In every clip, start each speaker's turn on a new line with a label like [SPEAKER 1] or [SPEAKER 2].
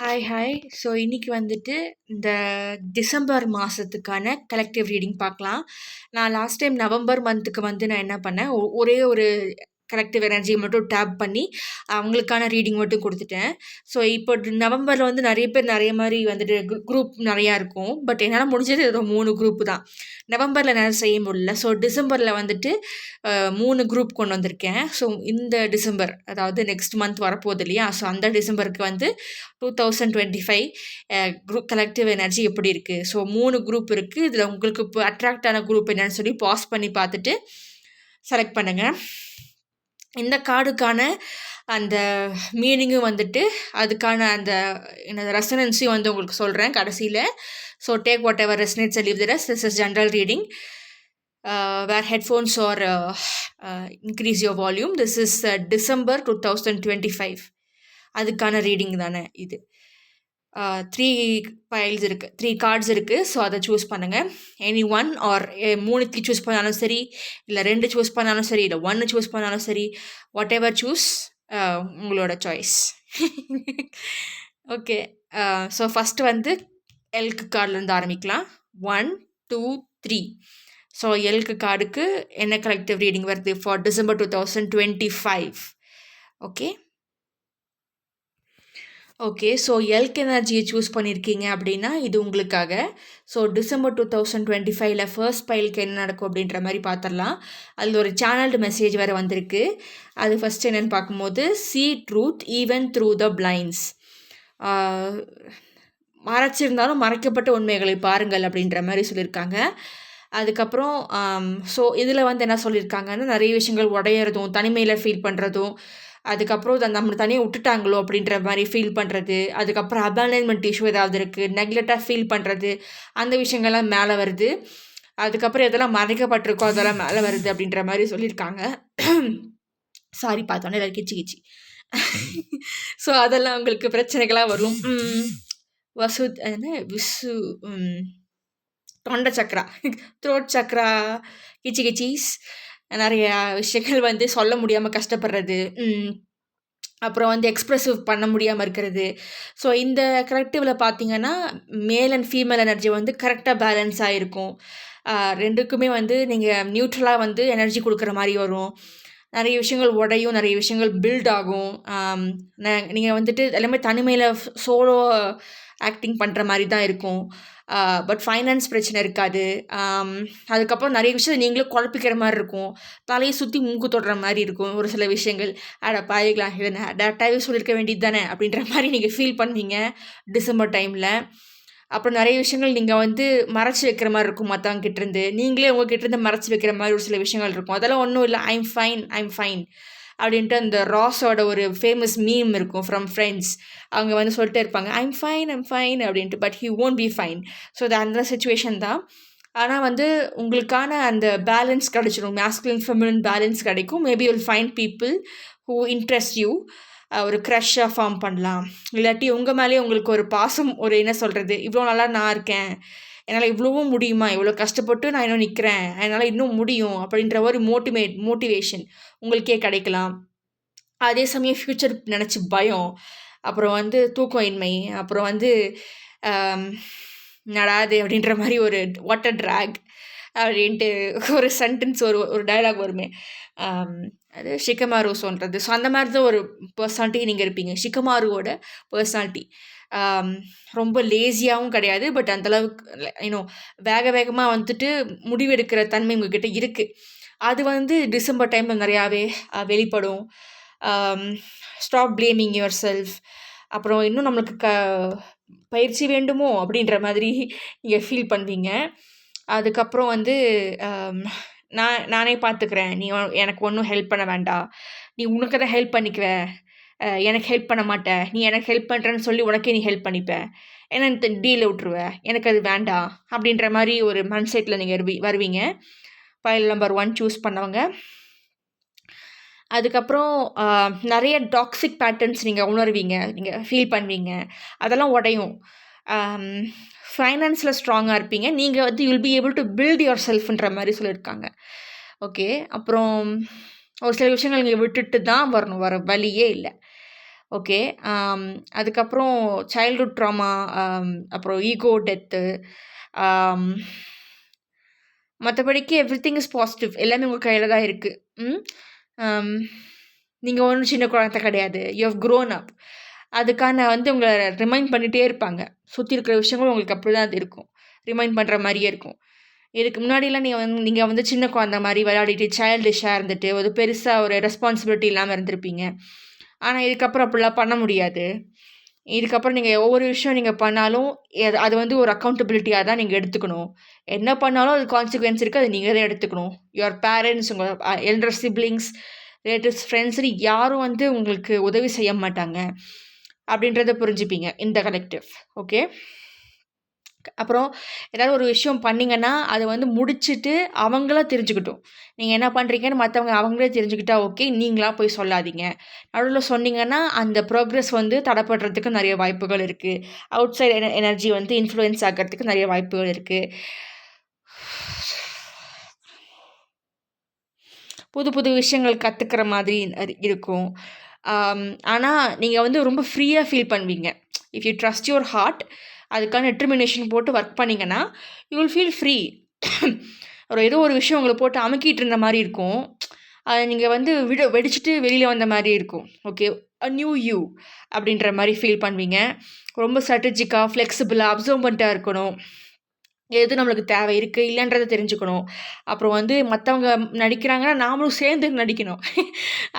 [SPEAKER 1] Hi hi. So இன்னைக்கு வந்துட்டு இந்த டிசம்பர் மாதத்துக்கான கலெக்டிவ் ரீடிங் பார்க்கலாம். நான் லாஸ்ட் டைம் நவம்பர் மந்த்துக்கு வந்து நான் என்ன பண்ணேன், ஒரே ஒரு கலெக்டிவ் எனர்ஜியை மட்டும் டேப் பண்ணி அவங்களுக்கான ரீடிங் மட்டும் கொடுத்துட்டேன். ஸோ இப்போ நவம்பரில் வந்து நிறைய பேர் நிறைய மாதிரி வந்துட்டு குரூப் நிறையா இருக்கும். பட் என்னால் முடிஞ்சது ஏதோ 3 குரூப் தான். நவம்பரில் என்னால் செய்ய முடியல. ஸோ டிசம்பரில் வந்துட்டு 3 குரூப் கொண்டு வந்திருக்கேன். ஸோ இந்த டிசம்பர், அதாவது நெக்ஸ்ட் மந்த் வரப்போகுது இல்லையா, ஸோ அந்த டிசம்பருக்கு வந்து 2025 குரூப் கலெக்டிவ் எனர்ஜி எப்படி இருக்குது. ஸோ 3 குரூப் இருக்குது. இதில் உங்களுக்கு இப்போ அட்ராக்ட் ஆன குரூப் என்னன்னு சொல்லி பாஸ் பண்ணி பார்த்துட்டு செலக்ட் பண்ணுங்கள். இந்த கார்டுக்கான அந்த மீனிங்கும் வந்துட்டு அதுக்கான அந்த ரெசனன்ஸையும் வந்து உங்களுக்கு சொல்கிறேன் கடைசியில். So take whatever resonates and leave the rest. This is general reading. Wear headphones or increase your volume. This is December 2025 அதுக்கான ரீடிங் தானே இது. 3 ஃபைல்ஸ் இருக்குது, 3 கார்ட்ஸ் இருக்குது. ஸோ அதை சூஸ் பண்ணுங்கள். எனி ஒன் ஆர் 3 சூஸ் பண்ணாலும் சரி, இல்லை 2 சூஸ் பண்ணாலும் சரி, இல்லை 1 சூஸ் பண்ணாலும் சரி, வாட் எவர் சூஸ், உங்களோட சாய்ஸ். ஓகே. ஸோ ஃபஸ்ட்டு வந்து எல்க்கு கார்ட்லேருந்து ஆரம்பிக்கலாம். 1 2 3. ஸோ எல்க்கு கார்டுக்கு என்ன கலெக்டிவ் ரீடிங் வருது for December 2025? Okay. So elk எனர்ஜியை சூஸ் பண்ணியிருக்கீங்க அப்படின்னா இது உங்களுக்காக. ஸோ டிசம்பர் 2025 ஃபர்ஸ்ட் பைலுக்கு என்ன நடக்கும் அப்படின்ற மாதிரி பார்த்துடலாம். அதில் ஒரு சேனல்டு மெசேஜ் வேறு வந்திருக்கு. அது ஃபஸ்ட் என்னென்னு பார்க்கும்போது, see truth even through the blinds. மறைச்சிருந்தாலும் மறைக்கப்பட்ட உண்மைகளை பாருங்கள் அப்படின்ற மாதிரி சொல்லியிருக்காங்க. அதுக்கப்புறம் ஸோ இதில் வந்து என்ன சொல்லியிருக்காங்கன்னா, நிறைய விஷயங்கள் உடையிறதும், தனிமையில் ஃபீல் பண்ணுறதும், அதுக்கப்புறம் நம்மளை தனியாக விட்டுட்டாங்களோ அப்படின்ற மாதிரி ஃபீல் பண்ணுறது, அதுக்கப்புறம் அபாண்டன்மெண்ட் இஷ்யூ ஏதாவது இருக்குது, நெக்லெக்டாக ஃபீல் பண்ணுறது, அந்த விஷயங்கள்லாம் மேலே வருது. அதுக்கப்புறம் எதெல்லாம் மறைக்கப்பட்டிருக்கோ அதெல்லாம் மேலே வருது அப்படின்ற மாதிரி சொல்லியிருக்காங்க. சாரி, பார்த்தோன்னே எல்லாம் கிச்சி. ஸோ அதெல்லாம் உங்களுக்கு பிரச்சனைகளாக வரும். விசு தொண்டை சக்கரா, த்ரோட் சக்கரா, கிச்சீஸ், நிறைய விஷயங்கள் வந்து சொல்ல முடியாமல் கஷ்டப்படுறது, அப்புறம் வந்து எக்ஸ்ப்ரெசிவ் பண்ண முடியாமல் இருக்கிறது. ஸோ இந்த கலெக்டிவில் பார்த்தீங்கன்னா மேல் அண்ட் ஃபீமேல் எனர்ஜி வந்து கரெக்டாக பேலன்ஸ் ஆகிருக்கும். ரெண்டுக்குமே வந்து நீங்கள் நியூட்ரலாக வந்து எனர்ஜி கொடுக்குற மாதிரி வரும். நிறைய விஷயங்கள் உடையும், நிறைய விஷயங்கள் பில்ட் ஆகும். நீங்கள் வந்துட்டு எல்லாமே தனிமையில் சோலோ ஆக்டிங் பண்ணுற மாதிரி தான் இருக்கும். பட் ஃபைனான்ஸ் பிரச்சனை இருக்காது. அதுக்கப்புறம் நிறைய விஷயம் நீங்களும் குழப்பிக்கிற மாதிரி இருக்கும். தலையை சுற்றி மூக்கு தொடுற மாதிரி இருக்கும் ஒரு சில விஷயங்கள். பாதிக்கலாம் இதை டேரக்டாகவே சொல்லியிருக்க வேண்டியது தானே அப்படின்ற மாதிரி நீங்கள் ஃபீல் பண்ணுவீங்க டிசம்பர் டைமில். அப்புறம் நிறைய விஷயங்கள் நீங்கள் வந்து மறைச்சி வைக்கிற மாதிரி இருக்கும் மற்றவங்க கிட்டேருந்து. நீங்களே உங்ககிட்டேருந்து மறைச்சி வைக்கிற மாதிரி ஒரு சில விஷயங்கள் இருக்கும். அதெல்லாம் ஒன்றும் இல்லை, ஐம் ஃபைன் அப்படின்ட்டு அந்த ராஸோட ஒரு ஃபேமஸ் மீம் இருக்கும் ஃப்ரம் ஃப்ரெண்ட்ஸ். அவங்க வந்து சொல்லிட்டே இருப்பாங்க, ஐம் ஃபைன் அப்படின்ட்டு. But he won't be fine. So அது அந்த சிச்சுவேஷன் தான். ஆனால் வந்து உங்களுக்கான அந்த பேலன்ஸ் கிடைச்சிடும். மேஸ்குலின் ஃபெமினின் பேலன்ஸ் கிடைக்கும். Maybe you'll find people who interest you. ஒரு க்ரஷ்ஷாக ஃபார்ம் பண்ணலாம். இல்லாட்டி உங்கள் மேலேயே உங்களுக்கு ஒரு பாசம், ஒரு என்ன சொல்கிறது, இவ்வளோ நல்லா நான் இருக்கேன், என்னால் இவ்வளவும் முடியுமா, இவ்வளோ கஷ்டப்பட்டு நான் இன்னும் நிற்கிறேன், என்னால் இன்னும் முடியும் அப்படின்ற ஒரு மோட்டிவேஷன் உங்களுக்கே கிடைக்கலாம். அதே சமயம் ஃப்யூச்சர் நினச்சி பயம், அப்புறம் வந்து தூக்கம் இன்மை, அப்புறம் வந்து நடாது அப்படின்ற மாதிரி ஒரு வாட்டர் ட்ராக் அப்படின்ட்டு ஒரு சென்டென்ஸ், ஒரு டைலாக் வருமே, அது ஷிகமாரு சொல்கிறது. ஸோ அந்த மாதிரி தான் ஒரு பர்சனாலிட்டி நீங்கள் இருப்பீங்க. ஷிகமாருவோட பர்சனாலிட்டி ரொம்ப லேசியாகவும் கிடையாது, பட் அந்தளவுக்கு வேகமாக வந்துட்டு முடிவெடுக்கிற தன்மை உங்ககிட்ட இருக்குது. அது வந்து டிசம்பர் டைமில் நிறையாவே வெளிப்படும். Stop blaming your self. அப்புறம் இன்னும் நம்மளுக்கு பயிற்சி வேண்டுமோ அப்படின்ற மாதிரி நீங்கள் ஃபீல் பண்ணுவீங்க. அதுக்கப்புறம் வந்து நானே பார்த்துக்கிறேன், நீ எனக்கு ஒன்றும் ஹெல்ப் பண்ண வேண்டாம், நீ உனக்கு தான் ஹெல்ப் பண்ணிக்குவ, எனக்கு ஹெல்ப் பண்ண மாட்டேன், நீ எனக்கு ஹெல்ப் பண்ணுறேன்னு சொல்லி உனக்கே நீ ஹெல்ப் பண்ணிப்ப, ஏன்னா இந்த டீலை விட்டுருவ, எனக்கு அது வேண்டாம் அப்படின்ற மாதிரி ஒரு மைண்ட் செட்டில் நீங்கள் வருவீங்க. ஃபைல் நம்பர் 1 சூஸ் பண்ணவங்க. அதுக்கப்புறம் நிறைய டாக்ஸிக் பேட்டர்ன்ஸ் நீங்கள் உணர்வீங்க, நீங்கள் ஃபீல் பண்ணுவீங்க. அதெல்லாம் உடையும். ஃபைனான்ஸில் ஸ்ட்ராங்காக இருப்பீங்க. நீங்கள் வந்து you'll be able to build your செல்ஃப்ன்ற மாதிரி சொல்லியிருக்காங்க. ஓகே. அப்புறம் ஒரு சில விஷயங்கள் நீங்கள் விட்டுட்டு தான் வரணும், வர வழியே இல்லை. ஓகே. அதுக்கப்புறம் சைல்ட்ஹுட் ட்ராமா, அப்புறம் ஈகோ டெத்து, மற்றபடிக்கு எவ்ரிதிங் இஸ் பாசிட்டிவ். எல்லாமே உங்கள் கையில் தான் இருக்குது. நீங்கள் ஒன்றும் சின்ன குழந்தை கிடையாது. You have grown up. அதுக்கான உங்களை ரிமைண்ட் பண்ணிகிட்டே இருப்பாங்க. சுற்றி இருக்கிற விஷயங்களும் உங்களுக்கு அப்படி தான் அது இருக்கும். ரிமைண்ட் பண்ணுற மாதிரியே இருக்கும். இதுக்கு முன்னாடிலாம் நீங்கள் சின்ன குழந்த மாதிரி விளையாடிட்டு சைல்டிஷாக இருந்துட்டு ஒரு பெருசாக ஒரு ரெஸ்பான்சிபிலிட்டி இல்லாமல் இருந்திருப்பீங்க. ஆனால் இதுக்கப்புறம் அப்படிலாம் பண்ண முடியாது. இதுக்கப்புறம் நீங்கள் ஒவ்வொரு விஷயம் நீங்கள் பண்ணாலும் அது ஒரு அக்கௌண்டபிலிட்டியாக தான் நீங்கள் எடுத்துக்கணும். என்ன பண்ணாலும் அது கான்சிக்வன்ஸ் இருக்குது. அது நீங்கள் தான் எடுத்துக்கணும். யுவர் பேரண்ட்ஸ், உங்கள் எல்டர் சிப்ளிங்ஸ், ரிலேட்டிவ்ஸ், ஃப்ரெண்ட்ஸ்னு யாரும் உங்களுக்கு உதவி செய்ய மாட்டாங்க அப்படின்றத புரிஞ்சுப்பீங்க இந்த கலெக்டிவ். ஓகே. அப்புறம் ஏதாவது ஒரு விஷயம் பண்ணிங்கன்னா அதை முடிச்சுட்டு அவங்களா தெரிஞ்சுக்கிட்டும். நீங்கள் என்ன பண்ணுறீங்கன்னு மற்றவங்க அவங்களே தெரிஞ்சுக்கிட்டா ஓகே. நீங்களாக போய் சொல்லாதீங்க. நடுவில் சொன்னீங்கன்னா அந்த ப்ரோக்ரஸ் தடைப்படுறதுக்கு நிறைய வாய்ப்புகள் இருக்குது. அவுட் சைட் எனர்ஜி இன்ஃப்ளூயன்ஸ் ஆகிறதுக்கு நிறைய வாய்ப்புகள் இருக்குது. புது புது விஷயங்கள் கற்றுக்கிற மாதிரி இருக்கும். ஆனால் நீங்கள் ரொம்ப ஃப்ரீயாக ஃபீல் பண்ணுவீங்க. If you trust your heart, அதுக்கான டிட்டர்மினேஷன் போட்டு ஒர்க் பண்ணிங்கன்னா யூ வில் ஃபீல் ஃப்ரீ. ஏதோ ஒரு விஷயம் உங்களை போட்டு அமுக்கிட்டு இருந்த மாதிரி இருக்கும். அதை நீங்கள் வெடிச்சிட்டு வெளியில் வந்த மாதிரி இருக்கும். ஓகே, அ நியூ யூ அப்படின்ற மாதிரி ஃபீல் பண்ணுவீங்க. ரொம்ப ஸ்ட்ராட்டஜிக்காக, ஃப்ளெக்சிபிளாக, அப்சர்வண்ட்டாக இருக்கணும். எது நம்மளுக்கு தேவை இருக்குது இல்லைன்றதை தெரிஞ்சுக்கணும். அப்புறம் மற்றவங்க நடிக்கிறாங்கன்னா நாமளும் சேர்ந்து நடிக்கணும்.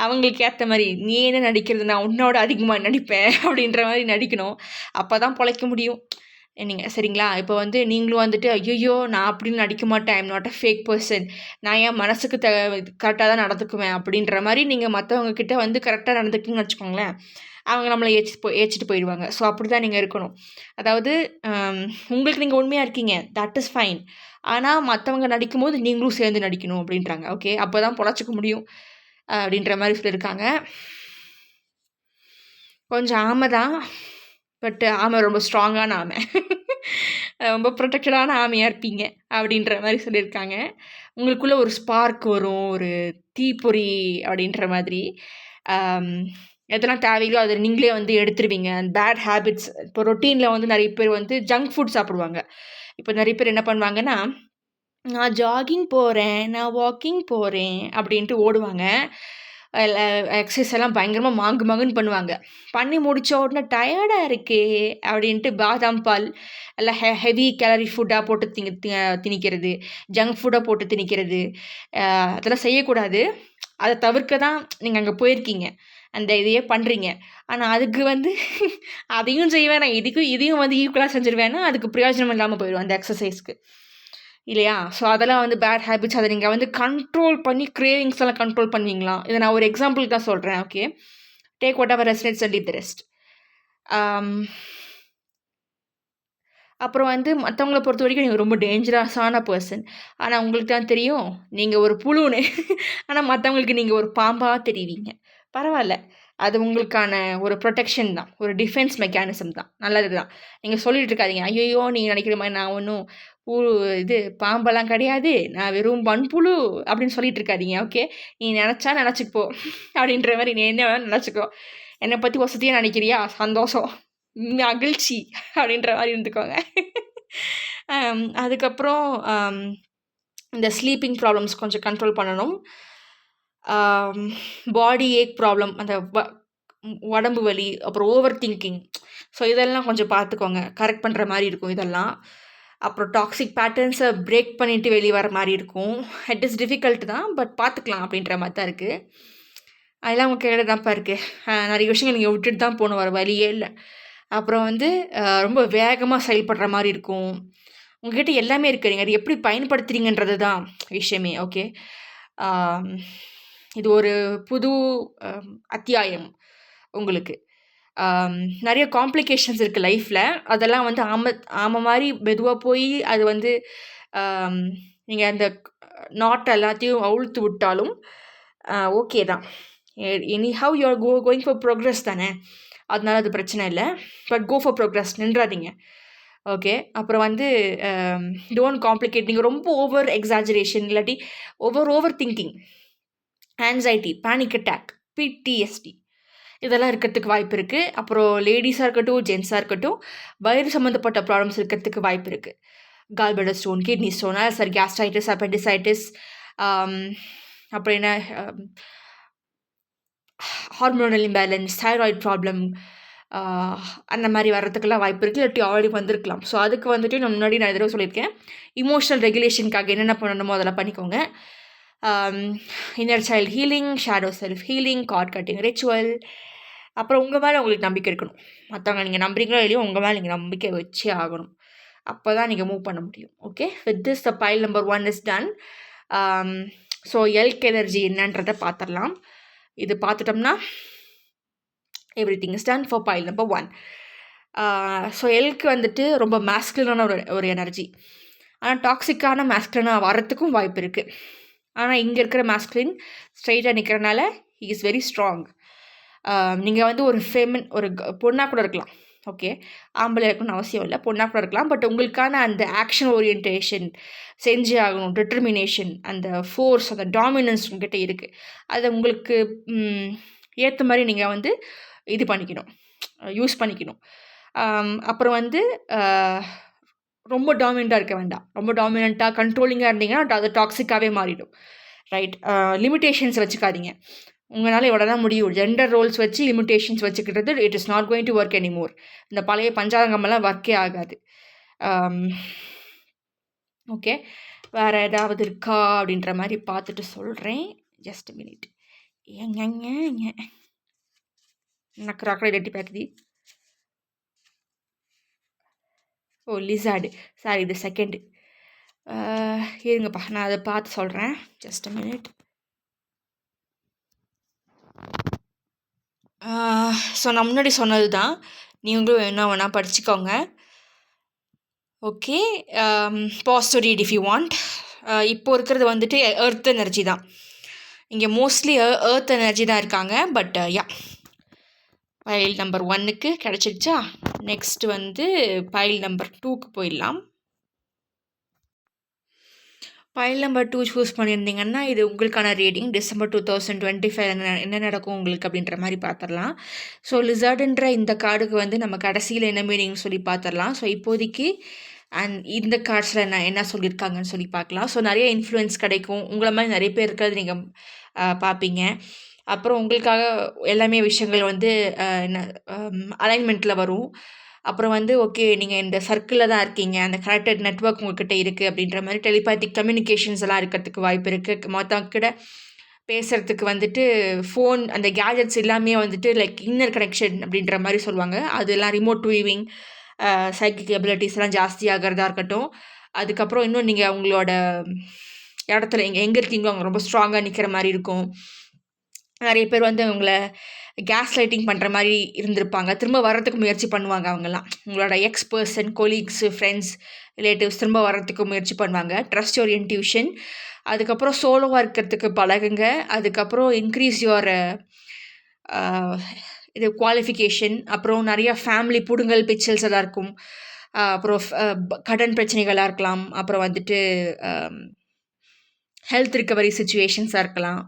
[SPEAKER 1] அவங்களுக்கு ஏற்ற மாதிரி நீ என்ன நடிக்கிறது, நான் உன்னோட அதிகமாக நடிப்பேன் அப்படின்ற மாதிரி நடிக்கணும். அப்போ தான் பிழைக்க முடியும். நீங்கள் சரிங்களா? இப்போ நீங்களும் ஐயோ நான் அப்படின்னு நடிக்க மாட்டேன், I'm not a fake person, நான் என் மனசுக்கு கரெக்டாக தான் நடந்துக்குவேன் அப்படின்ற மாதிரி நீங்கள் மற்றவங்க கிட்ட கரெக்டாக நடந்துக்குன்னு வச்சுக்கோங்களேன். அவங்க நம்மளை ஏச்சிட்டு போயிடுவாங்க. ஸோ அப்படி தான் நீங்கள் இருக்கணும். அதாவது உங்களுக்கு நீங்கள் உண்மையாக இருக்கீங்க, தட் இஸ் ஃபைன். ஆனால் மற்றவங்க நடிக்கும்போது நீங்களும் சேர்ந்து நடிக்கணும் அப்படின்றாங்க. ஓகே, அப்போ தான் பொழைச்சிக்க முடியும் அப்படின்ற மாதிரி சொல்லியிருக்காங்க. கொஞ்சம் ஆமை தான், பட் ஆமை ரொம்ப ஸ்ட்ராங்கான ஆமை. ரொம்ப ப்ரொடெக்டடான ஆமையாக இருப்பீங்க அப்படின்ற மாதிரி சொல்லியிருக்காங்க. உங்களுக்குள்ளே ஒரு ஸ்பார்க் வரும், ஒரு தீப்பொறி அப்படின்ற மாதிரி. எதெல்லாம் தேவையோ அதை நீங்களே எடுத்துருவீங்க. பேட் ஹேபிட்ஸ், இப்போ ரொட்டீனில் நிறைய பேர் ஜங்க் ஃபுட் சாப்பிடுவாங்க. இப்போ நிறைய பேர் என்ன பண்ணுவாங்கன்னா, நான் ஜாகிங் போகிறேன், நான் வாக்கிங் போகிறேன் அப்படின்ட்டு ஓடுவாங்க. எக்ஸசைஸ் எல்லாம் பயங்கரமாக மாங்குன்னு பண்ணுவாங்க. பண்ணி முடித்த உடனே டயர்டாக இருக்கே அப்படின்ட்டு பாதாம் பால் எல்லாம் ஹெவி கேலரி ஃபுட்டாக போட்டு திணிக்கிறது, ஜங்க் ஃபுட்டாக போட்டு திணிக்கிறது, அதெல்லாம் செய்யக்கூடாது. அதை தவிர்க்க தான் நீங்கள் அங்கே போயிருக்கீங்க, அந்த இதையே பண்ணுறீங்க. ஆனால் அதுக்கு அதையும் செய்வேன், நான் இதையும் ஈக்குவலாக செஞ்சுருவேன்னா அதுக்கு பிரயோஜனம் இல்லாமல் போயிடும் அந்த எக்ஸசைஸ்க்கு, இல்லையா? ஸோ அதெல்லாம் பேட் ஹேபிட்ஸ். அதை நீங்கள் கண்ட்ரோல் பண்ணி கிரேவிங்ஸ் எல்லாம் கண்ட்ரோல் பண்ணுவீங்களா? இதை நான் ஒரு எக்ஸாம்பிளுக்கு தான் சொல்கிறேன். Okay, take what ever rests and leave the rest. அப்புறம் மற்றவங்கள பொறுத்த வரைக்கும் நீங்கள் ரொம்ப டேஞ்சரஸான பர்சன். ஆனால் உங்களுக்கு தான் தெரியும் நீங்கள் ஒரு புழுன்னு. ஆனால் மற்றவங்களுக்கு நீங்கள் ஒரு பாம்பாக தெரிவிங்க. பரவாயில்ல, அது உங்களுக்கான ஒரு ப்ரொடெக்ஷன் தான், ஒரு டிஃபென்ஸ் மெக்கானிசம் தான், நல்லது தான். நீங்கள் சொல்லிட்டு இருக்காதீங்க, ஐயோ நீங்கள் நினைக்கிற மாதிரி நான் ஒன்றும் பாம்பெல்லாம் கிடையாது, நான் வெறும் மண்புழு அப்படின்னு சொல்லிட்டு இருக்காதீங்க. ஓகே, நீ நினச்சா நினச்சிப்போ அப்படின்ற மாதிரி நீ என்ன வேணால் நினச்சிக்கோ. என்னை பற்றி வசதியாக நினைக்கிறியா, சந்தோஷம், மகிழ்ச்சி அப்படின்ற மாதிரி இருந்துக்கோங்க. அதுக்கப்புறம் இந்த ஸ்லீப்பிங் ப்ராப்ளம்ஸ் கொஞ்சம் கண்ட்ரோல் பண்ணணும். பாடி ஏக் ப்ராப்ளம், அந்த உடம்பு வலி, அப்புறம் ஓவர் திங்கிங், ஸோ இதெல்லாம் கொஞ்சம் பார்த்துக்கோங்க, கரெக்ட் பண்ணுற மாதிரி இருக்கும் இதெல்லாம். அப்புறம் டாக்ஸிக் பேட்டர்ன்ஸை பிரேக் பண்ணிவிட்டு வெளியே வர மாதிரி இருக்கும். இட் இஸ் டிஃபிகல்ட் தான், பட் பார்த்துக்கலாம் அப்படின்ற மாதிரி தான் இருக்குது. அதெல்லாம் உங்கள் கையில் தான்ப்பா இருக்குது. நிறைய விஷயங்கள் நீங்கள் விட்டுட்டு தான் போகணும், வர வழியே இல்லை. அப்புறம் ரொம்ப வேகமாக செயல்படுற மாதிரி இருக்கும். உங்கள்கிட்ட எல்லாமே இருக்குது, நீங்கள் அது எப்படி பயன்படுத்துகிறீங்கன்றது தான் விஷயமே. ஓகே, இது ஒரு புது அத்தியாயம் உங்களுக்கு. நிறைய காம்ப்ளிகேஷன்ஸ் இருக்குது லைஃப்பில். அதெல்லாம் ஆமை மாதிரி மெதுவாக போய் அது நீங்கள் அந்த நாட் எல்லாத்தையும் அவுழ்த்து விட்டாலும் ஓகே தான். Anyhow you are going for progress தானே, அதனால அது பிரச்சனை இல்லை. பட் கோ ஃபார் ப்ரோக்ரஸ், நின்றாதீங்க. ஓகே, அப்புறம் டோன்ட் காம்ப்ளிகேட். நீங்கள் ரொம்ப ஓவர் எக்ஸாஜரேஷன் இல்லாட்டி over thinking, anxiety, panic attack, PTSD, இதெல்லாம் இருக்கிறதுக்கு வாய்ப்பு இருக்குது. அப்புறம் லேடிஸாக இருக்கட்டும், ஜென்ஸாக இருக்கட்டும், வயிறு சம்மந்தப்பட்ட ப்ராப்ளம்ஸ் இருக்கிறதுக்கு வாய்ப்பு இருக்குது. கால்பிளடர் ஸ்டோன், கிட்னி ஸ்டோன், சார் கேஸ்ட்ரைட்டிஸ், அப்பெண்டிசைட்டிஸ், அப்புறம் என்ன ஹார்மோனல் இம்பேலன்ஸ், தைராய்டு ப்ராப்ளம், அந்த மாதிரி வர்றதுக்கெல்லாம் வாய்ப்பு இருக்குது. இல்லாட்டி ஆல்ரெடி வந்திருக்கலாம். ஸோ அதுக்கு வந்துட்டு நான் முன்னாடி நான் எதிராக சொல்லியிருக்கேன். இமோஷனல் ரெகுலேஷனுக்காக என்னென்ன பண்ணணுமோ அதெல்லாம் பண்ணிக்கோங்க. Inner child healing, shadow self healing, card cutting ritual. அப்புறம் உங்கள் மேலே உங்களுக்கு நம்பிக்கை இருக்கணும். மற்றவங்க நீங்கள் நம்புறீங்களோ இல்லையோ உங்கள் மேலே நீங்கள் நம்பிக்கை வச்சே ஆகணும். அப்போ தான் நீங்கள் மூவ் பண்ண முடியும். Okay, with this the pile number 1 is done. So elk energy என்னன்றதை பார்த்துடலாம். இது பார்த்துட்டோம்னா everything is done for pile number 1. So எல்க்கு வந்துட்டு ரொம்ப மேஸ்குலனான ஒரு எனர்ஜி. ஆனால் டாக்ஸிக்கான மேஸ்குலனாக வரத்துக்கும் வாய்ப்பு இருக்குது. ஆனால் இங்கே இருக்கிற மேஸ்குலின் ஸ்ட்ரைட்டாக நிற்கிறனால ஹி இஸ் வெரி ஸ்ட்ராங். நீங்கள் வந்து ஒரு ஒரு பொண்ணாக கூட இருக்கலாம். ஓகே, ஆம்பளை இருக்கணும்னு அவசியம் இல்லை, பொண்ணாக கூட இருக்கலாம். பட் உங்களுக்கான அந்த ஆக்ஷன் ஓரியன்டேஷன், செஞ்சே ஆகணும், டிட்டர்மினேஷன், அந்த ஃபோர்ஸ், அந்த டாமினன்ஸ் உங்கள்கிட்ட இருக்குது. அதை உங்களுக்கு ஏற்ற மாதிரி நீங்கள் வந்து இது பண்ணிக்கணும், யூஸ் பண்ணிக்கணும். அப்புறம் வந்து ரொம்ப டாமினண்ட்டாக இருக்க வேண்டாம். ரொம்ப டாமினண்ட்டாக கண்ட்ரோலிங்காக இருந்தீங்கன்னா அது டாக்ஸிக்காகவே மாறிடும். ரைட், லிமிட்டேஷன்ஸ் வச்சுக்காதீங்க. உங்களால் இவ்வளோ தான் முடியும். ஜெண்டர் ரோல்ஸ் வச்சு லிமிட்டேஷன்ஸ் வச்சுக்கிறது it is not going to work anymore. இந்த பழைய பஞ்சாங்கமெல்லாம் ஒர்க்கே ஆகாது. ஓகே, வேறு ஏதாவது இருக்கா அப்படின்ற மாதிரி பார்த்துட்டு சொல்கிறேன். Just minute. ஏங்க எனக்கு ராக்கடை ரெட்டி பார்க்குது. ஓ, லிசார்டு. சாரி, இது செகண்டு. இருங்கப்பா, நான் அதை பார்த்து சொல்கிறேன். Just minute. ஸோ நான் முன்னாடி சொன்னது தான், நீங்களும் என்ன வேணால் படிச்சுக்கோங்க. Okay, pass to read if you want. இப்போ இருக்கிறது வந்துட்டு எர்த் எனர்ஜி தான். இங்கே மோஸ்ட்லி எர்த் எனர்ஜி தான் இருக்காங்க. பட் யா, பைல் நம்பர் 1க்கு கிடச்சிடுச்சா. நெக்ஸ்ட் வந்து பைல் நம்பர் 2க்கு போயிடலாம். பைல் நம்பர் 2 சூஸ் பண்ணியிருந்தீங்கன்னா இது உங்களுக்கான ரீடிங். டிசம்பர் 2025 என்ன நடக்கும் உங்களுக்கு அப்படின்ற மாதிரி பார்த்துடலாம். ஸோ லிசர்டுன்ற இந்த கார்டுக்கு வந்து நம்ம கடைசியில் என்ன மீனிங்னு சொல்லி பார்த்துடலாம். ஸோ இப்போதைக்கு இந்த கார்ட்ஸில் என்ன சொல்லியிருக்காங்கன்னு சொல்லி பார்க்கலாம். ஸோ நிறைய இன்ஃப்ளூயன்ஸ் கிடைக்கும். உங்களை மாதிரி நிறைய பேர் இருக்கிறது நீங்கள் பார்ப்பீங்க. அப்புறம் உங்களுக்காக எல்லாமே விஷயங்கள் வந்து என்ன அலைன்மெண்ட்டில் வரும். அப்புறம் வந்து ஓகே, நீங்கள் இந்த சர்க்கிளில் தான் இருக்கீங்க, அந்த கனெக்டட் நெட்ஒர்க் உங்கள்கிட்ட இருக்குது அப்படின்ற மாதிரி டெலிபேத்திக் கம்யூனிகேஷன்ஸ் எல்லாம் இருக்கிறதுக்கு வாய்ப்பு இருக்குது. மற்றவங்கிட்ட பேசுகிறதுக்கு வந்துட்டு ஃபோன், அந்த கேஜெட்ஸ் எல்லாமே வந்துட்டு லைக் இன்னர் கனெக்ஷன் அப்படின்ற மாதிரி சொல்லுவாங்க. அதெல்லாம் ரிமோட் வீவிங், சைக்கிக் எபிலிட்டிஸ் எல்லாம் ஜாஸ்தியாகிறதா இருக்கட்டும். அதுக்கப்புறம் இன்னும் நீங்கள் உங்களோட இடத்துல எங்கே இருக்கீங்களோ அங்கே ரொம்ப ஸ்ட்ராங்காக நிற்கிற மாதிரி இருக்கும். நிறைய பேர் வந்து அவங்கள கேஸ் லைட்டிங் பண்ணுற மாதிரி இருந்திருப்பாங்க. திரும்ப வர்றதுக்கு முயற்சி பண்ணுவாங்க. அவங்கெல்லாம் உங்களோட எக்ஸ்-பர்சன், கொலீக்ஸு, ஃப்ரெண்ட்ஸ், ரிலேட்டிவ்ஸ் திரும்ப வர்றதுக்கு முயற்சி பண்ணுவாங்க. Trust your intuition. அதுக்கப்புறம் சோலோவாக இருக்கிறதுக்கு பழகுங்க. அதுக்கப்புறம் இன்க்ரீஸ் யுவர் இது குவாலிஃபிகேஷன். அப்புறம் நிறையா ஃபேமிலி புடுங்கல் பிச்சல்ஸ் எல்லாம் இருக்கும். அப்புறம் கடன் பிரச்சனைகளாக இருக்கலாம். அப்புறம் வந்துட்டு ஹெல்த் ரிக்கவரி சுச்சுவேஷன்ஸாக இருக்கலாம்.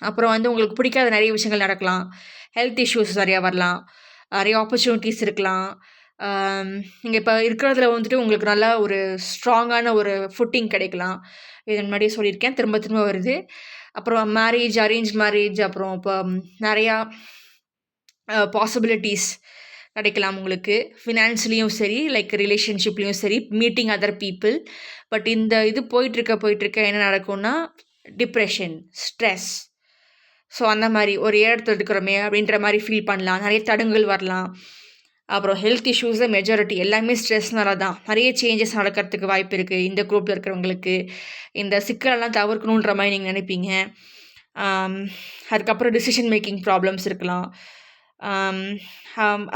[SPEAKER 1] அப்புறம் வந்து உங்களுக்கு பிடிக்காத நிறைய விஷயங்கள் நடக்கலாம். ஹெல்த் இஷ்யூஸ் நிறையா வரலாம். நிறைய ஆப்பர்ச்சுனிட்டிஸ் இருக்கலாம். நீங்கள் இப்போ இருக்கிறதுல வந்துட்டு உங்களுக்கு நல்லா ஒரு ஸ்ட்ராங்கான ஒரு ஃபுட்டிங் கிடைக்கலாம். இது முன்னாடியே சொல்லியிருக்கேன், திரும்ப திரும்ப வருது. அப்புறம் மேரேஜ், அரேஞ்ச் மேரேஜ், அப்புறம் இப்போ நிறையா பாசிபிலிட்டிஸ் கிடைக்கலாம் உங்களுக்கு. ஃபினான்ஸ்லேயும் சரி, லைக் ரிலேஷன்ஷிப்லேயும் சரி, மீட்டிங் அதர் பீப்புள். பட் இந்த இது போயிட்டுருக்க என்ன நடக்கும்னா டிப்ரெஷன், ஸ்ட்ரெஸ். ஸோ அந்த மாதிரி ஒரு இடத்துல இருக்கிறோமே அப்படின்ற மாதிரி ஃபீல் பண்ணலாம். நிறைய தடங்கள் வரலாம். அப்புறம் ஹெல்த் இஷ்யூஸில் மெஜாரிட்டி எல்லாமே ஸ்ட்ரெஸ்னால தான். நிறைய சேஞ்சஸ் நடக்கிறதுக்கு வாய்ப்பு இருக்குது. இந்த குரூப்பில் இருக்கிறவங்களுக்கு இந்த சிக்கலெல்லாம் தவிர்க்கணுன்ற மாதிரி நீங்கள் நினைப்பீங்க. அதுக்கப்புறம் டிசிஷன் மேக்கிங் ப்ராப்ளம்ஸ் இருக்கலாம்.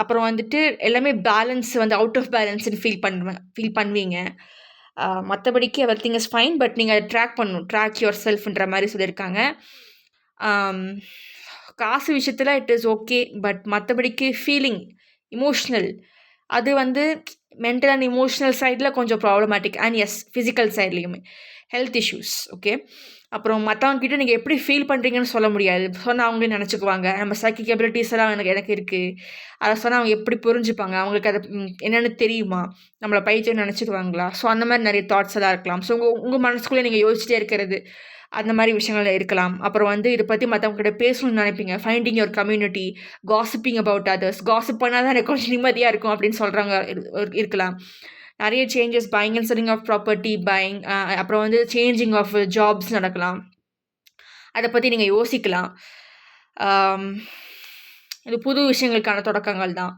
[SPEAKER 1] அப்புறம் வந்துட்டு எல்லாமே பேலன்ஸ் வந்து அவுட் ஆஃப் பேலன்ஸ்ன்னு ஃபீல் பண்ணுவீங்க. மற்றபடிக்கு எவ்ரிதிங் இஸ் ஃபைன். பட் நீங்கள் அதை ட்ராக் யுவர் செல்ஃப்ன்ற மாதிரி சொல்லியிருக்காங்க. காசு விஷயத்தில் இட் இஸ் ஓகே. பட் மற்றபடிக்கு ஃபீலிங், இமோஷ்னல், அது வந்து மென்டல் அண்ட் இமோஷனல் சைடில் கொஞ்சம் ப்ராப்ளமேட்டிக் அண்ட் எஸ் ஃபிசிக்கல் சைட்லேயுமே ஹெல்த் இஷ்யூஸ். ஓகே. அப்புறம் மற்றவங்ககிட்ட நீங்கள் எப்படி ஃபீல் பண்ணுறீங்கன்னு சொல்ல முடியாது. சொன்னால் அவங்களே நினச்சிக்குவாங்க நம்ம சைக்கிக் எபிலிட்டிஸ் எல்லாம் எனக்கு இருக்குது, அதை சொன்னால் அவங்க எப்படி புரிஞ்சுப்பாங்க, அவங்களுக்கு அது என்னென்னு தெரியுமா, நம்மளை பைத்தியம் நினச்சிடுவாங்களா. ஸோ அந்த மாதிரி நிறைய தாட்ஸ் எல்லாம் இருக்கலாம். ஸோ உங்கள் மனசுக்குள்ளே நீங்கள் யோசிச்சிட்டே இருக்கிறது அந்த மாதிரி விஷயங்கள் இருக்கலாம். அப்புறம் வந்து இதை பற்றி மற்றவங்ககிட்ட பேசணும்னு நினைப்பீங்க. Finding your community, gossiping about others, gossip பண்ணால் தான் எனக்கு கொஞ்சம் நிம்மதியாக இருக்கும் அப்படின்னு சொல்கிறவங்க இருக்கலாம். நிறைய changes, buying and selling of property, buying, அப்புறம் வந்து சேஞ்சிங் ஆஃப் ஜாப்ஸ் நடக்கலாம். அதை பற்றி நீங்கள் யோசிக்கலாம். இது புது விஷயங்களுக்கான தொடக்கங்கள் தான்.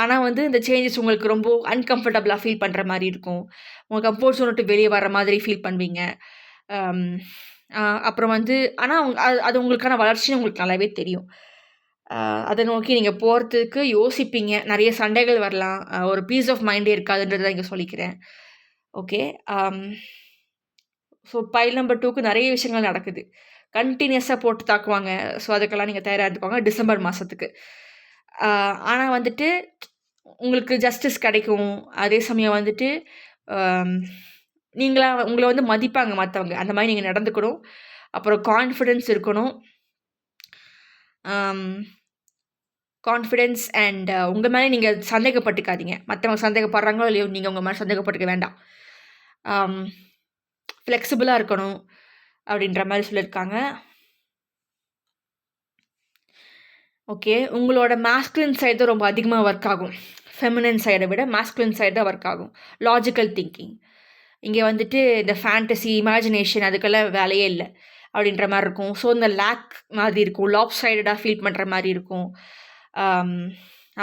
[SPEAKER 1] ஆனால் வந்து இந்த சேஞ்சஸ் உங்களுக்கு ரொம்ப அன்கம்ஃபர்டபுளாக ஃபீல் பண்ணுற மாதிரி இருக்கும். உங்கள் கம்ஃபர்ட் ஜோன் விட்டு வெளியே வர மாதிரி ஃபீல் பண்ணுவீங்க. அப்புறம் வந்து ஆனால் அது உங்களுக்கான வளர்ச்சின்னு உங்களுக்கு நல்லாவே தெரியும். அதை நோக்கி நீங்கள் போகிறதுக்கு யோசிப்பீங்க. நிறைய சண்டைகள் வரலாம். ஒரு பீஸ் ஆஃப் மைண்டே இருக்காதுன்றதை இங்கே சொல்லிக்கிறேன். ஓகே. ஸோ பைல் நம்பர் 2க்கு நிறைய விஷயங்கள் நடக்குது. கண்டினியூஸாக போட்டு தாக்குவாங்க. ஸோ அதுக்கெல்லாம் நீங்கள் தயாராக இருந்துக்கோங்க டிசம்பர் மாதத்துக்கு. ஆனால் வந்துட்டு உங்களுக்கு ஜஸ்டிஸ் கிடைக்கும். அதே சமயம் வந்துட்டு உங்களை வந்து மதிப்பாங்க மற்றவங்க. அந்த மாதிரி நீங்கள் நடந்துக்கணும். அப்புறம் கான்ஃபிடென்ஸ் இருக்கணும். கான்ஃபிடென்ஸ் அண்ட் உங்கள் மேலே நீங்கள் சந்தேகப்பட்டுக்காதீங்க. மற்றவங்க சந்தேகப்படுறாங்களோ இல்லையோ, நீங்கள் உங்கள் மேலே சந்தேகப்பட்டுக்க வேண்டாம். ஃப்ளெக்சிபிளாக இருக்கணும் அப்படின்ற மாதிரி சொல்லியிருக்காங்க. ஓகே. உங்களோட மாஸ்குலின் சைடு தான் ரொம்ப அதிகமாக ஒர்க் ஆகும். ஃபெமினின் சைடை விட மாஸ்குலின் சைடு தான் ஒர்க் ஆகும். Logical thinking. இங்கே வந்துட்டு இந்த ஃபேண்டசி, இமேஜினேஷன் அதுக்கெல்லாம் வேலையே இல்லை அப்படின்ற மாதிரி இருக்கும். ஸோ இந்த லேக் மாதிரி இருக்கும். லாப் சைடடாக ஃபீல் பண்ணுற மாதிரி இருக்கும்.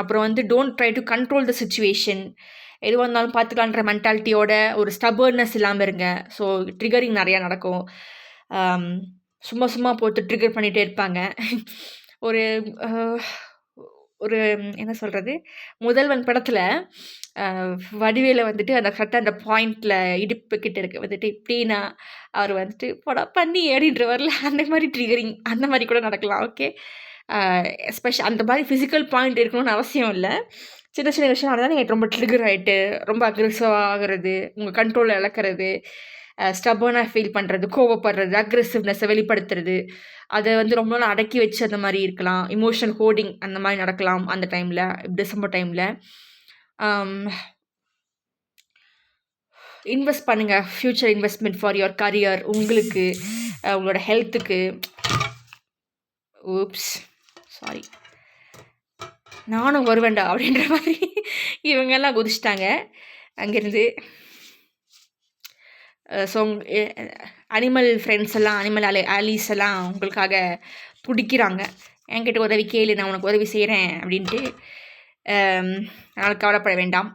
[SPEAKER 1] அப்புறம் வந்து don't try to control the situation. எது வந்தாலும் பார்த்துக்கலான்ற மென்டாலிட்டியோட ஒரு ஸ்டபர்னஸ் இல்லாமல் இருங்க. ஸோ ட்ரிகரிங் நிறையா நடக்கும். சும்மா சும்மா போட்டு ட்ரிகர் பண்ணிகிட்டே இருப்பாங்க. ஒரு ஒரு என்ன சொல்கிறது, முதல்வன் படத்தில் வடிவேல வந்துட்டு அந்த கரெக்டாக அந்த பாயிண்டில் இடுப்பு கிட்ட இருக்க வந்துட்டு இப்படின்னா அவர் வந்துட்டு போடா பண்ணி அப்படின்ற வரல, அந்த மாதிரி ட்ரிகரிங் அந்த மாதிரி கூட நடக்கலாம். ஓகே. அந்த மாதிரி ஃபிசிக்கல் பாயிண்ட் இருக்கணும்னு அவசியம் இல்லை. சின்ன சின்ன விஷயம் ஆனால் நீங்கள் ரொம்ப ட்ரிகர் ஆகிட்டு ரொம்ப அக்ரெசிவாக ஆகிறது, உங்கள் கண்ட்ரோலில் இழக்கிறது, ஸ்டபர்னாக ஃபீல் பண்ணுறது, கோவப்படுறது, அக்ரெசிவ்னஸை வெளிப்படுத்துறது, அதை வந்து ரொம்ப நாள் அடக்கி வச்சு அந்த மாதிரி இருக்கலாம். இமோஷனல் ஹோர்டிங் அந்த மாதிரி நடக்கலாம் அந்த டைமில், டிசம்பர் டைமில். இன்வெஸ்ட் பண்ணுங்கள். Future investment for your career, உங்களுக்கு, உங்களோட ஹெல்த்துக்கு. ஊப்ஸ், சாரி, நானும் வருவேண்டா அப்படின்ற மாதிரி இவங்கெல்லாம் குதிச்சிட்டாங்க அங்கேருந்து. ஸோ அனிமல் ஃப்ரெண்ட்ஸ் எல்லாம், அனிமல் ஆலீஸ் எல்லாம் உங்களுக்காக துடிக்கிறாங்க. என்கிட்ட உதவி கேளு, நான் உனக்கு உதவி செய்கிறேன் அப்படின்ட்டு. அதனால் கவலைப்பட வேண்டாம்.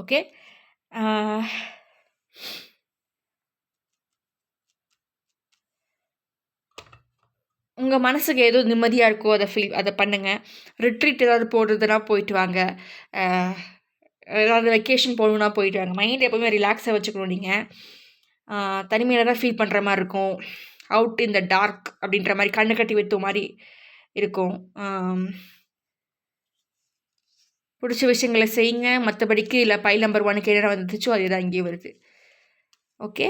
[SPEAKER 1] ஓகே. உங்கள் மனசுக்கு ஏதோ நிம்மதியாக இருக்கோ அதை பண்ணுங்கள். ரிட்ரீட் ஏதாவது போடுறதுனா போயிட்டு வாங்க. ஏதாவது வெக்கேஷன் போகணுன்னா போயிட்டு வாங்க. மைண்ட் எப்போவுமே ரிலாக்ஸாக வச்சுக்கணும். நீங்கள் தனிமையில் தான் ஃபீல் பண்ணுற மாதிரி இருக்கும். அவுட் இன் த டார்க் அப்படின்ற மாதிரி கண்ணு கட்டி வைத்த மாதிரி இருக்கும். பிடிச்ச விஷயங்களை செய்யுங்க. மற்றபடிக்கு இல்லை பைல் நம்பர் 1க்கு என்ன வந்துச்சோ அதே தான் இங்கேயும் வருது. Okay.